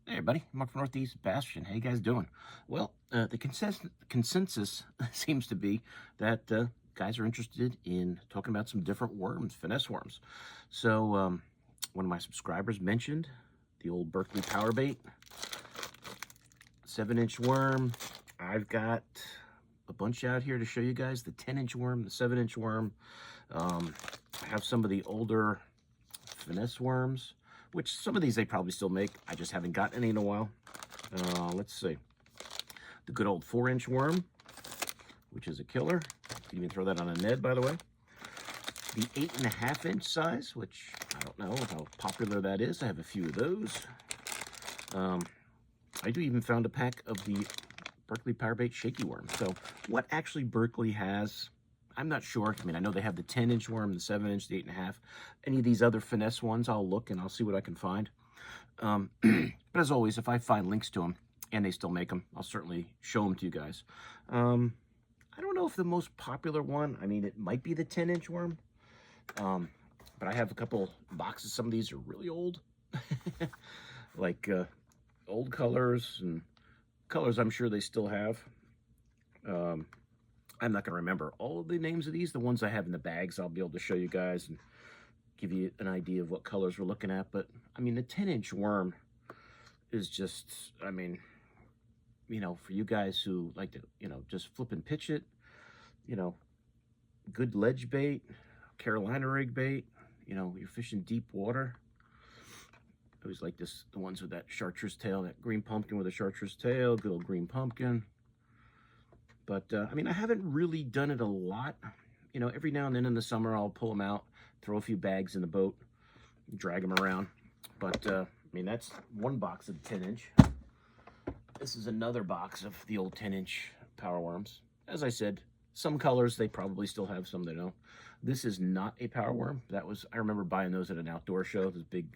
Hey everybody, Mark from Northeast Bastion. How you guys doing? Well, the consensus seems to be that guys are interested in talking about some different worms, finesse worms. So one of my subscribers mentioned the old Berkley PowerBait 7-inch worm. I've got a bunch out here to show you guys: the 10-inch worm, the 7-inch worm. I have some of the older finesse worms, which some of these they probably still make. I just haven't gotten any in a while. Let's see. The good old 4-inch worm, which is a killer. You can even throw that on a Ned, by the way. The 8.5-inch size, which I don't know how popular that is. I have a few of those. I do even found a pack of the Berkley PowerBait shaky worm. So what actually Berkley has, I'm not sure. I mean, I know they have the 10-inch worm, the 7-inch, the 8.5. Any of these other finesse ones, I'll look and I'll see what I can find. But as always, if I find links to them and they still make them, I'll certainly show them to you guys. I don't know if the most popular one, I mean, it might be the 10-inch worm. But I have a couple boxes. Some of these are really old. Like old colors and colors I'm sure they still have. I'm not going to remember all of the names of these. The ones I have in the bags, I'll be able to show you guys and give you an idea of what colors we're looking at. But, I mean, the 10-inch worm is just, I mean, you know, for you guys who like to, you know, just flip and pitch it, you know, good ledge bait, Carolina rig bait, you know, you're fishing deep water. I always like this, the ones with that chartreuse tail, that green pumpkin with a chartreuse tail, good old green pumpkin. But, I mean, I haven't really done it a lot. You know, every now and then in the summer, I'll pull them out, throw a few bags in the boat, drag them around. But, I mean, that's one box of the 10-inch. This is another box of the old 10-inch power worms. As I said, some colors, they probably still have, some they don't. This is not a power worm. That was, I remember buying those at an outdoor show, those big,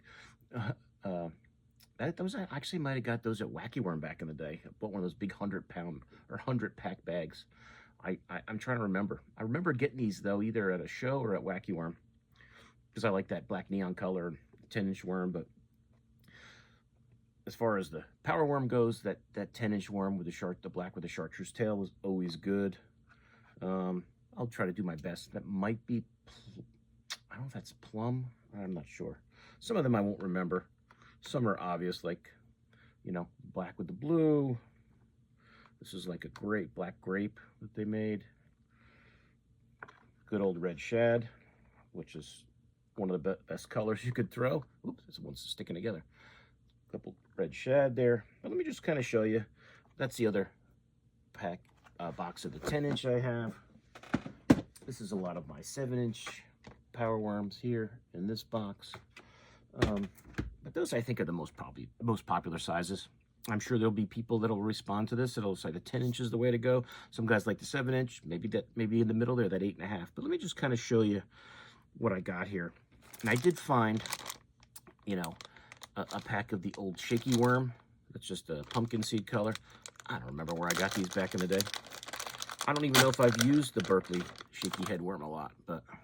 those I actually might have got those at Wacky Worm back in the day. I bought one of those big 100-pound or 100-pack bags. I'm trying to remember. I remember getting these, though, either at a show or at Wacky Worm, because I like that black neon color 10-inch worm. But as far as the power worm goes, that 10-inch worm with the black with the chartreuse tail was always good. I'll try to do my best. That might be, I don't know if that's plum. I'm not sure. Some of them I won't remember. Some are obvious, like, you know, black with the blue. This is like a black grape that they made. Good old red shad, which is one of the best colors you could throw. Oops, this one's sticking together. A couple red shad there. But let me just kind of show you. That's the other box of the 10-inch I have. This is a lot of my 7-inch power worms here in this box. But those I think are the most popular sizes. I'm sure there'll be people that'll respond to this. It'll say the 10-inch is the way to go. Some guys like the 7-inch. Maybe in the middle there, that 8.5. But let me just kind of show you what I got here. And I did find, you know, a pack of the old shaky worm. That's just a pumpkin seed color. I don't remember where I got these back in the day. I don't even know if I've used the Berkley shaky head worm a lot, but I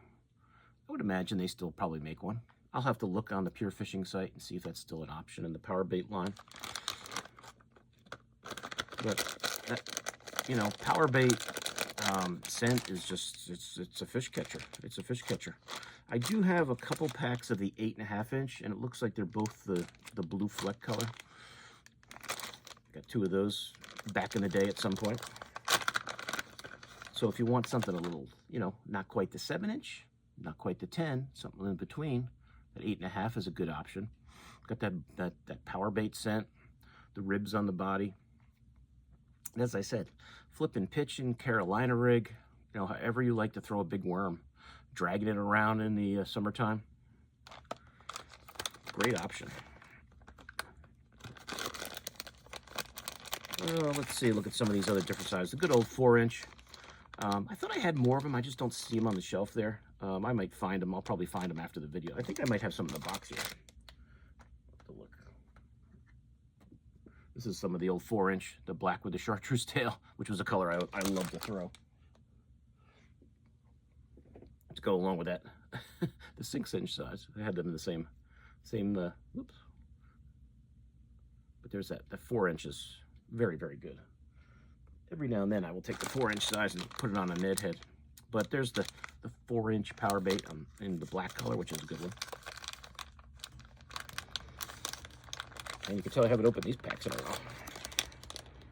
would imagine they still probably make one. I'll have to look on the Pure Fishing site and see if that's still an option in the PowerBait line. But that, you know, PowerBait scent is just, it's a fish catcher. It's a fish catcher. I do have a couple packs of the 8.5-inch, and it looks like they're both the blue fleck color. Got two of those back in the day at some point. So if you want something a little, you know, not quite the 7-inch, not quite the 10, something in between, that 8.5 is a good option. Got that PowerBait scent, the ribs on the body. And as I said, flip and pitch in Carolina rig, you know, however you like to throw a big worm, dragging it around in the summertime. Great option. Let's see, look at some of these other different sizes. The good old 4-inch. I thought I had more of them. I just don't see them on the shelf there. I might find them. I'll probably find them after the video. I think I might have some in the box here. To look. This is some of the old 4-inch, the black with the chartreuse tail, which was a color I love to throw. To go along with that, the 6-inch size. I had them in the same, But there's that, the 4 inches, very, very good. Every now and then I will take the 4-inch size and put it on a Ned head. But there's the 4-inch PowerBait in the black color, which is a good one. And you can tell I haven't opened these packs in a while.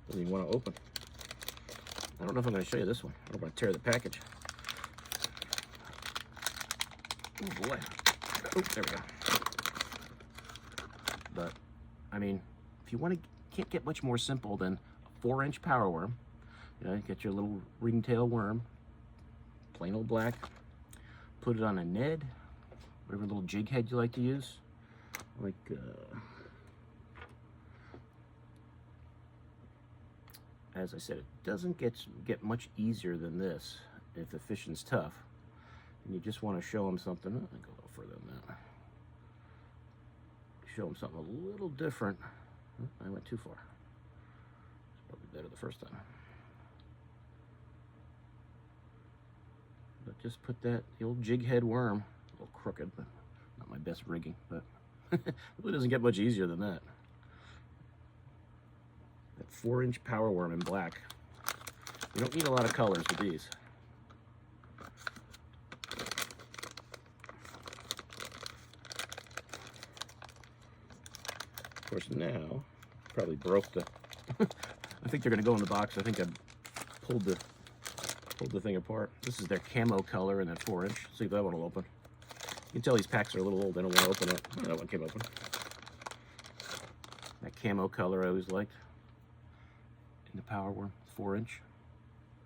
Doesn't even want to open. I don't know if I'm going to show you this one. I don't want to tear the package. Oh boy. Oh, there we go. But, I mean, if you can't get much more simple than a 4-inch power worm. You know, you get your little ringtail worm, plain old black. Put it on a Ned, whatever little jig head you like to use. Like, as I said, it doesn't get much easier than this if the fishing's tough. And you just want to show them something. I think a little further than that. Show them something a little different. I went too far. It's probably better the first time. But just put the old jig head worm, a little crooked, but not my best rigging, but it really doesn't get much easier than that. That 4-inch power worm in black. You don't need a lot of colors with these. Of course, now probably broke the. I think they're going to go in the box. I think I pulled the thing apart. This is their camo color in that 4-inch. See if that one will open. You can tell these packs are a little old. They don't want to open it. Oh, that one came open. That camo color I always liked in the power worm, 4-inch.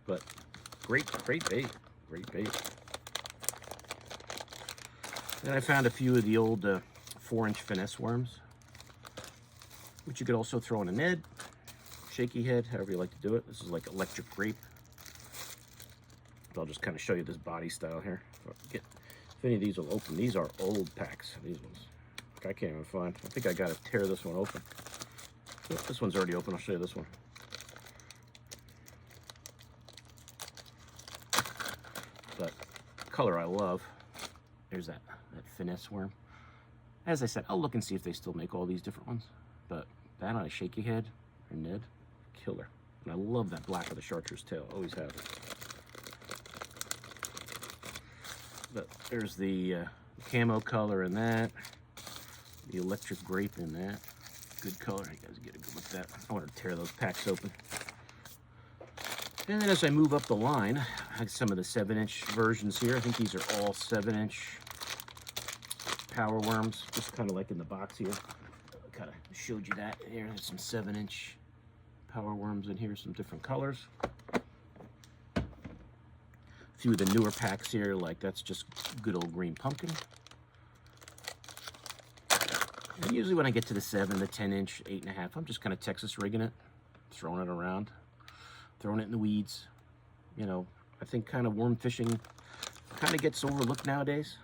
But great bait. Great bait. Then I found a few of the old 4-inch finesse worms, which you could also throw in a Ned, shaky head, however you like to do it. This is like electric grape. I'll just kind of show you this body style here. If any of these will open. These are old packs, these ones. I can't even find. I think I got to tear this one open. Oh, this one's already open. I'll show you this one. But color I love. There's that finesse worm. As I said, I'll look and see if they still make all these different ones. But that on a shaky head or Ned, killer. And I love that black of the chartreuse tail. Always have it. But there's the camo color in that, the electric grape in that. Good color. You guys get a good look at that. I want to tear those packs open. And then as I move up the line, I have some of the 7-inch versions here. I think these are all 7-inch power worms, just kind of like in the box here. I kind of showed you that. Here, there's some 7-inch power worms in here, some different colors. A few of the newer packs here, like that's just good old green pumpkin. And usually when I get to the 7, the 10-inch, 8.5, I'm just kind of Texas rigging it, throwing it around, throwing it in the weeds. You know, I think kind of worm fishing kind of gets overlooked nowadays,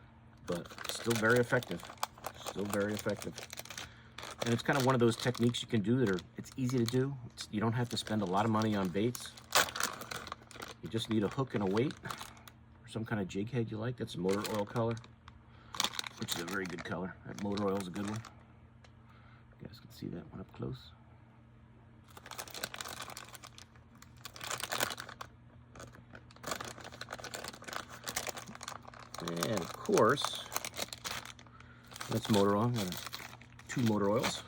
but still very effective. Still very effective. And it's kind of one of those techniques you can do that it's easy to do. You don't have to spend a lot of money on baits. You just need a hook and a weight, or some kind of jig head you like. That's a motor oil color, which is a very good color. That motor oil is a good one. You guys can see that one up close. And of course, that's motor oil. I got 2 motor oils.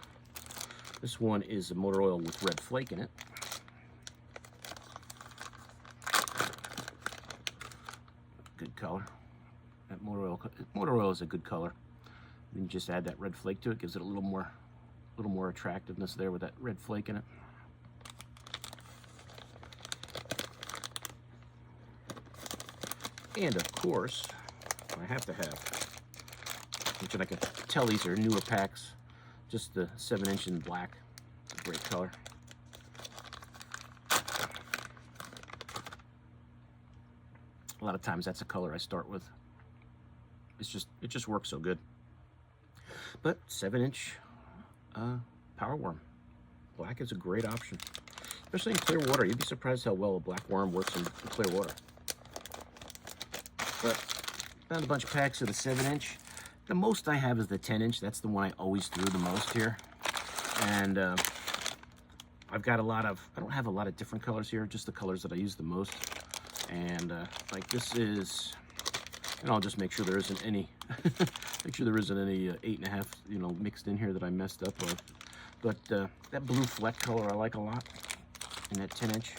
This one is a motor oil with red flake in it. Good color. That motor oil is a good color. Then you just add that red flake to it, gives it a little more attractiveness there with that red flake in it. And of course, I have to have, which I can tell these are newer packs, just the 7-inch in black. It's a great color. A lot of times that's a color I start with. It just works so good. But 7-inch power worm. Black is a great option, especially in clear water. You'd be surprised how well a black worm works in clear water. But found a bunch of packs of the 7-inch. The most I have is the 10-inch. That's the one I always threw the most here. And I've got I don't have a lot of different colors here, just the colors that I use the most. And like this is, and I'll just make sure there isn't any, make sure there isn't any 8.5, you know, mixed in here that I messed up with. But that blue fleck color I like a lot, and that 10-inch.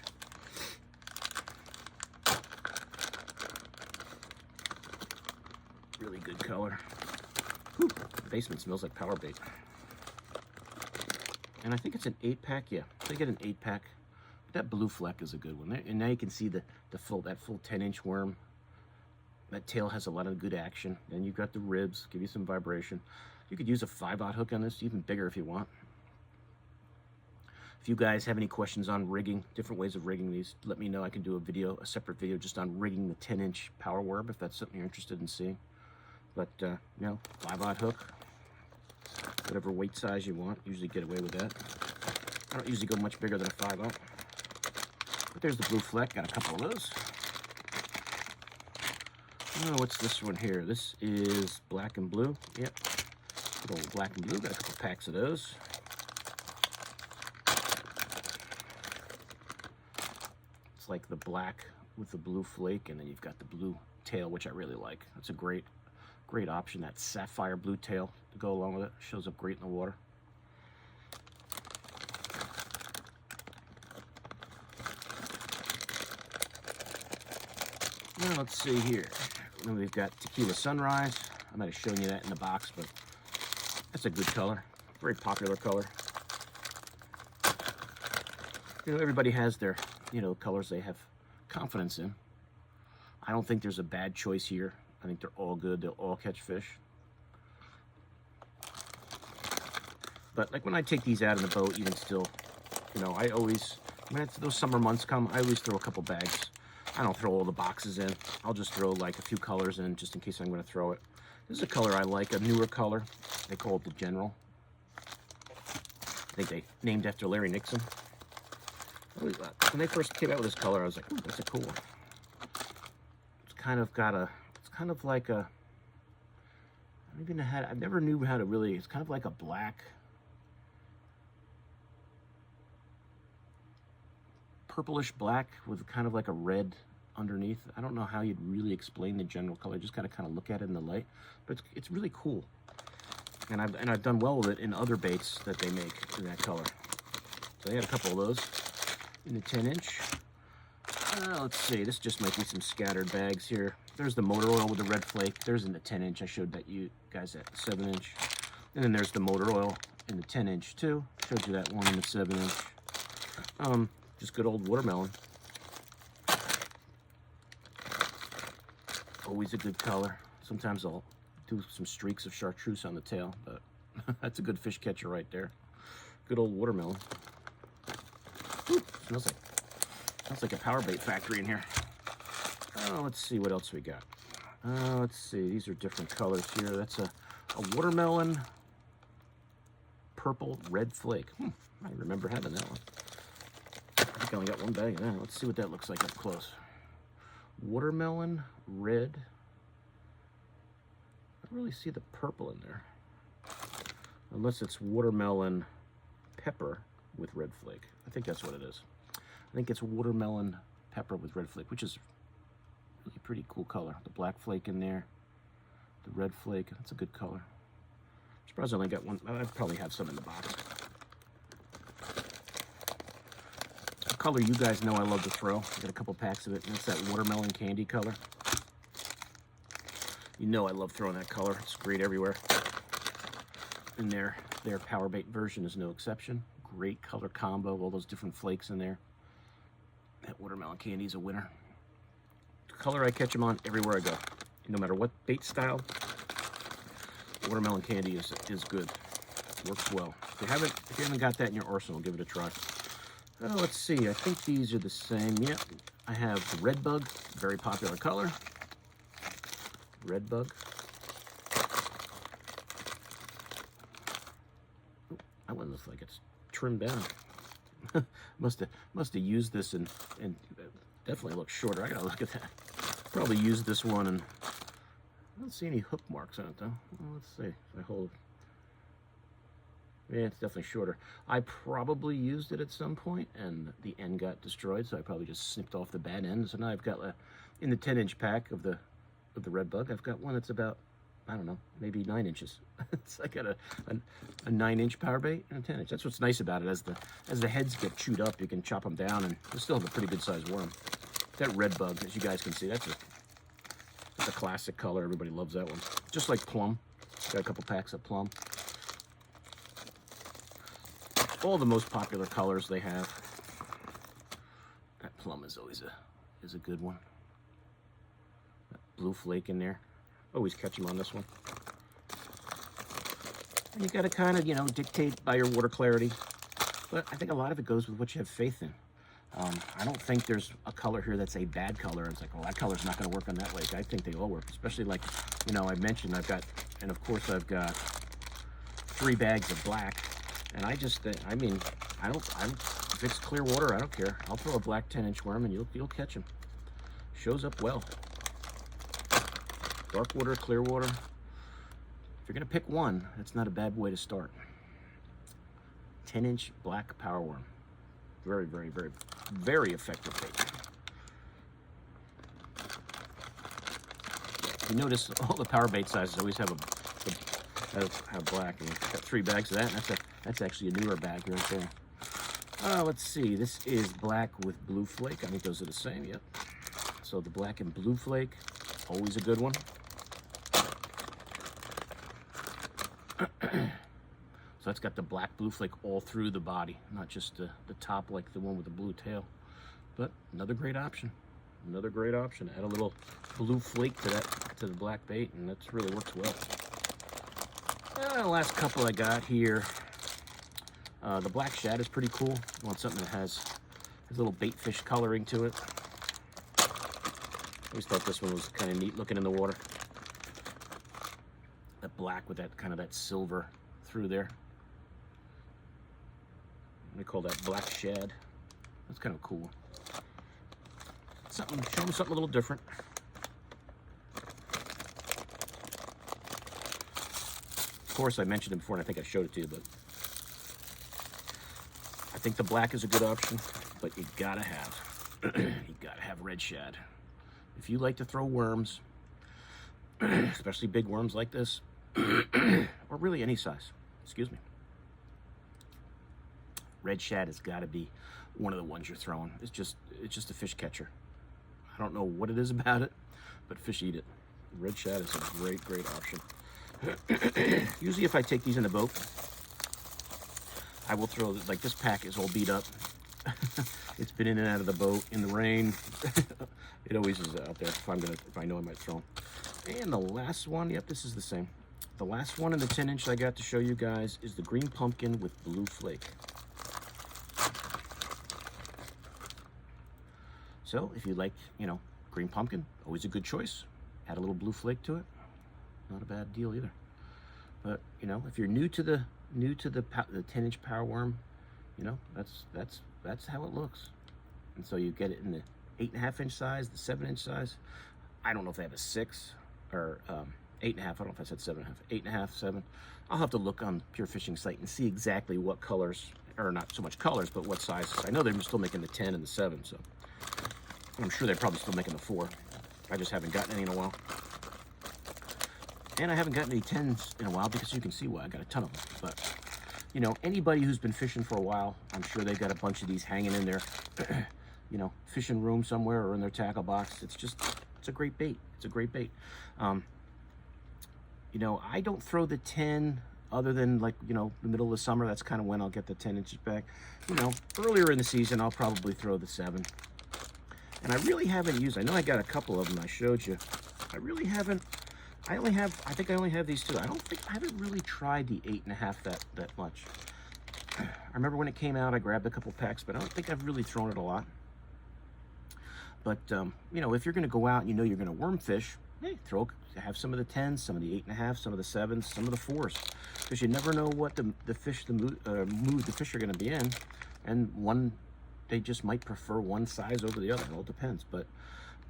Really good color. Whew, the basement smells like PowerBait. And I think it's an 8-pack, yeah. They get an 8-pack. That blue fleck is a good one. And now you can see that full 10-inch worm. That tail has a lot of good action. Then you've got the ribs, give you some vibration. You could use a 5/0 hook on this, even bigger if you want. If you guys have any questions on rigging, different ways of rigging these, let me know. I can do a separate video just on rigging the 10-inch power worm if that's something you're interested in seeing. But, you know, 5/0 hook, whatever weight size you want, usually get away with that. I don't usually go much bigger than a 5/0. But there's the blue fleck, got a couple of those. Oh, what's this one here? This is black and blue. Yep, good old black and blue, got a couple packs of those. It's like the black with the blue flake, and then you've got the blue tail, which I really like. That's a great option. That sapphire blue tail to go along with it. Shows up great in the water. Now let's see here. Then we've got Tequila Sunrise. I might have shown you that in the box, but that's a good color. Very popular color. You know, everybody has their, you know, colors they have confidence in. I don't think there's a bad choice here. I think they're all good. They'll all catch fish. But like when I take these out in the boat, even still, you know, I always, when those summer months come, I always throw a couple bags. I don't throw all the boxes in. I'll just throw like a few colors in just in case I'm going to throw it. This is a color I like, a newer color. They call it the General. I think they named after Larry Nixon. When they first came out with this color, I was like, ooh, that's a cool one. It's kind of got a, it's kind of like a, I never knew how to really, it's kind of like a black, purplish black with kind of like a red underneath. I don't know how you'd really explain the general color. Just gotta kind of look at it in the light, but it's really cool. And I've done well with it in other baits that they make in that color. So I had a couple of those in the 10-inch. Let's see, this just might be some scattered bags here. There's the motor oil with the red flake. There's in the 10-inch. I showed that you guys at the 7-inch. And then there's the motor oil in the 10-inch too. Showed you that one in the 7-inch. Just good old watermelon. Always a good color. Sometimes I'll do some streaks of chartreuse on the tail, but that's a good fish catcher right there. Good old watermelon. Ooh, smells like a PowerBait factory in here. Oh, let's see what else we got. Let's see, these are different colors here. That's a watermelon purple red flake. I remember having that one. I think I only got one bag of that. Let's see what that looks like up close. Watermelon red. I don't really see the purple in there. Unless it's watermelon pepper with red flake. I think that's what it is. I think it's watermelon pepper with red flake, which is really pretty cool color. The black flake in there, the red flake. That's a good color. I'm surprised I only got one. I probably have some in the box. A color you guys know I love to throw. I got a couple packs of it, and it's that watermelon candy color. You know I love throwing that color. It's great everywhere. And their PowerBait version is no exception. Great color combo, all those different flakes in there. That watermelon candy is a winner. The color I catch them on everywhere I go. No matter what bait style, watermelon candy is good. Works well. If you haven't got that in your arsenal, give it a try. Oh, let's see. I think these are the same. Yep. I have the red bug, very popular color. Red bug. Ooh, that one looks like it's trimmed down. must have used this and definitely looks shorter. I gotta look at that. Probably used this one, and I don't see any hook marks on it though. Well, let's see. If I hold, Yeah, it's definitely shorter. I probably used it at some point, and the end got destroyed, so I probably just snipped off the bad end. So now I've got in the 10-inch pack of the red bug, I've got one that's about, I don't know, maybe 9 inches. So I got a 9-inch power bait and a 10-inch. That's what's nice about it. As the heads get chewed up, you can chop them down, and you still have a pretty good sized worm. That red bug, as you guys can see, that's a classic color. Everybody loves that one. Just like plum. Got a couple packs of plum. All the most popular colors they have. That plum is always a good one. That blue flake in there. Always catch them on this one. And you got to kind of, you know, dictate by your water clarity. But I think a lot of it goes with what you have faith in. I don't think there's a color here that's a bad color. It's like, well, that color's not going to work on that lake. I think they all work, especially like, you know, I mentioned I've got, and of course I've got 3 bags of black. And I just, I mean, if it's clear water, I don't care. I'll throw a black 10-inch worm and you'll catch him. Shows up well. Dark water, clear water. If you're gonna pick one, that's not a bad way to start. 10-inch black power worm. Very, very, very, very effective bait. You notice all the power bait sizes always have have black. And got 3 bags of that. And that's actually a newer bag right there. Let's see. This is black with blue flake. I think those are the same. Yep. So the black and blue flake, always a good one. So that's got the black blue flake all through the body, not just the top like the one with the blue tail. But another great option. Another great option. Add a little blue flake to the black bait, and that really works well. The last couple I got here. The black shad is pretty cool. You want something that has a little bait fish coloring to it. I always thought this one was kind of neat looking in the water. That black with that kind of that silver through there. We call that black shad. That's kind of cool. Show them something a little different. Of course, I mentioned it before, and I think I showed it to you, but I think the black is a good option, but you gotta have red shad. If you like to throw worms, especially big worms like this, or really any size, excuse me, red shad has got to be one of the ones you're throwing. It's just a fish catcher. I don't know what it is about it, but fish eat it. Red shad is a great option. Usually if I take these in the boat, I will throw, like this pack is all beat up. It's been in and out of the boat in the rain. It always is out there if I know I might throw them. And the last one, yep, this is the same. The last one in the 10-inch I got to show you guys is the green pumpkin with blue flake. So if you like, you know, green pumpkin, always a good choice. Add a little blue flake to it. Not a bad deal either. But, you know, if you're new to the 10-inch power worm, you know, that's how it looks. And so you get it in the 8.5-inch size, the 7-inch size. I don't know if they have a 6 or 8.5. I don't know if I said 7.5. 8.5, 7. I'll have to look on Pure Fishing site and see exactly what colors, or not so much colors, but what sizes. I know they're still making the 10 and the 7, so I'm sure they're probably still making the 4. I just haven't gotten any in a while. And I haven't gotten any 10s in a while because you can see why. I got a ton of them. But, you know, anybody who's been fishing for a while, I'm sure they've got a bunch of these hanging in their, you know, fishing room somewhere or in their tackle box. It's a great bait. It's a great bait. You know, I don't throw the 10 other than, like, you know, the middle of the summer. That's kind of when I'll get the 10 inches back. You know, earlier in the season, I'll probably throw the 7. And I really haven't used, I know I got a couple of them I showed you. I really haven't, I think I only have these 2. I haven't really tried the 8.5 that much. I remember when it came out, I grabbed a couple packs, but I don't think I've really thrown it a lot. But, you know, if you're going to go out and you know you're going to worm fish, hey, have some of the 10s, some of the 8.5, some of the 7s, some of the 4s. Because you never know what mood the fish are going to be in. And they just might prefer one size over the other. It all depends. But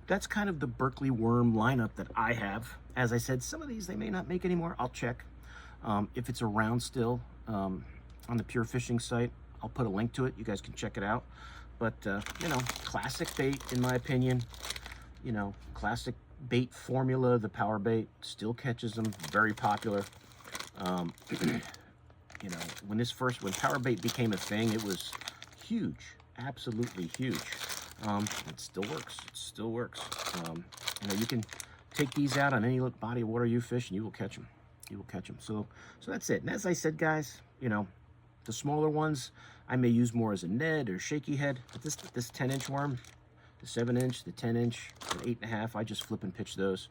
that's kind of the Berkley worm lineup that I have. As I said, some of these they may not make anymore. I'll check if it's around still. on the Pure Fishing site. I'll put a link to it. You guys can check it out. But, you know, classic bait, in my opinion. You know, classic bait formula. The PowerBait still catches them. Very popular. You know, when PowerBait became a thing, it was huge. Absolutely huge. It still works. It still works. You know, you can take these out on any body of water you fish, and you will catch them. You will catch them. So that's it. And as I said, guys, you know, the smaller ones I may use more as a Ned or shaky head. But this 10-inch worm, the 7-inch, the 10-inch, the 8.5, I just flip and pitch those.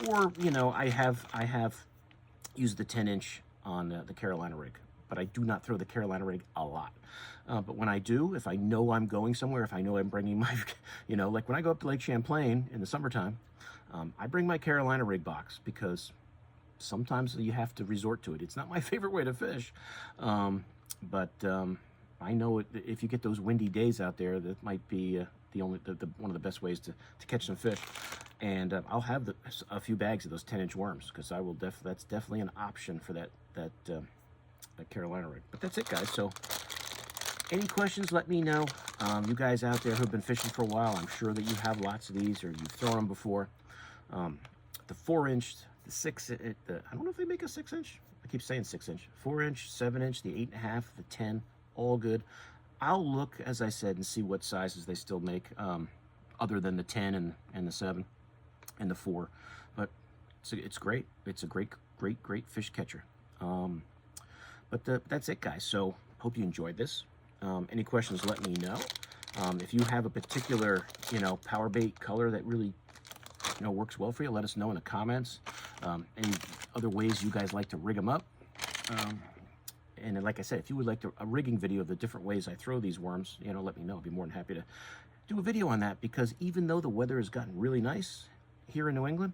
Or, you know, I have used the 10-inch on the Carolina rig, but I do not throw the Carolina rig a lot. But when I do, if I know I'm going somewhere, if I know I'm bringing my, you know, like when I go up to Lake Champlain in the summertime, I bring my Carolina rig box because sometimes you have to resort to it. It's not my favorite way to fish, but I know if you get those windy days out there, that might be one of the best ways to catch some fish. And I'll have a few bags of those 10-inch worms because I will that's definitely an option for that Carolina rig. But that's it, guys. So any questions, let me know. You guys out there who've been fishing for a while, I'm sure that you have lots of these or you've thrown them before. The 4-inch, the 6, I don't know if they make a 6-inch. I keep saying 6-inch. 4-inch, 7-inch, the 8.5, the 10, all good. I'll look, as I said, and see what sizes they still make, other than the 10 and the 7 and the 4. But it's great. It's a great fish catcher. But that's it, guys. So hope you enjoyed this. Any questions, let me know. If you have a particular, you know, PowerBait color that really, you know, works well for you, let us know in the comments. Any other ways you guys like to rig them up. And then, like I said, if you would like a rigging video of the different ways I throw these worms, you know, let me know. I'd be more than happy to do a video on that, because even though the weather has gotten really nice here in New England,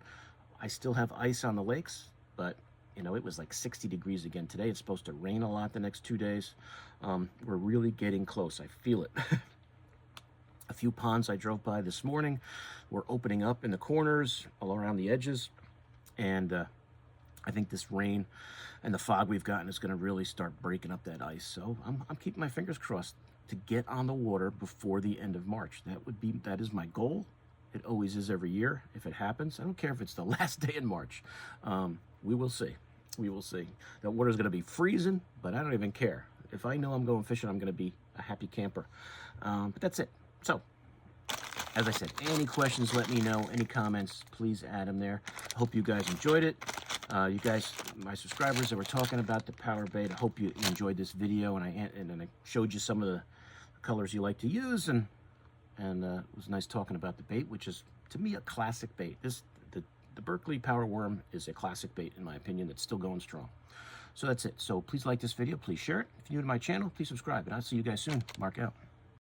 I still have ice on the lakes. But, you know, it was like 60 degrees again today. It's supposed to rain a lot the next 2 days. We're really getting close. I feel it. A few ponds I drove by this morning were opening up in the corners, all around the edges. And I think this rain and the fog we've gotten is going to really start breaking up that ice. So I'm keeping my fingers crossed to get on the water before the end of March. That is my goal. It always is every year. If it happens, I don't care if it's the last day in March. We will see. We will see. The water's going to be freezing, but I don't even care. If I know I'm going fishing, I'm going to be a happy camper. But that's it. So, as I said, any questions, let me know. Any comments, please add them there. Hope you guys enjoyed it. You guys, my subscribers that were talking about the PowerBait, I hope you enjoyed this video, and I showed you some of the colors you like to use, and it was nice talking about the bait, which is, to me, a classic bait. The Berkley Power Worm is a classic bait, in my opinion, that's still going strong. So that's it. So please like this video. Please share it. If you're new to my channel, please subscribe, and I'll see you guys soon. Mark out.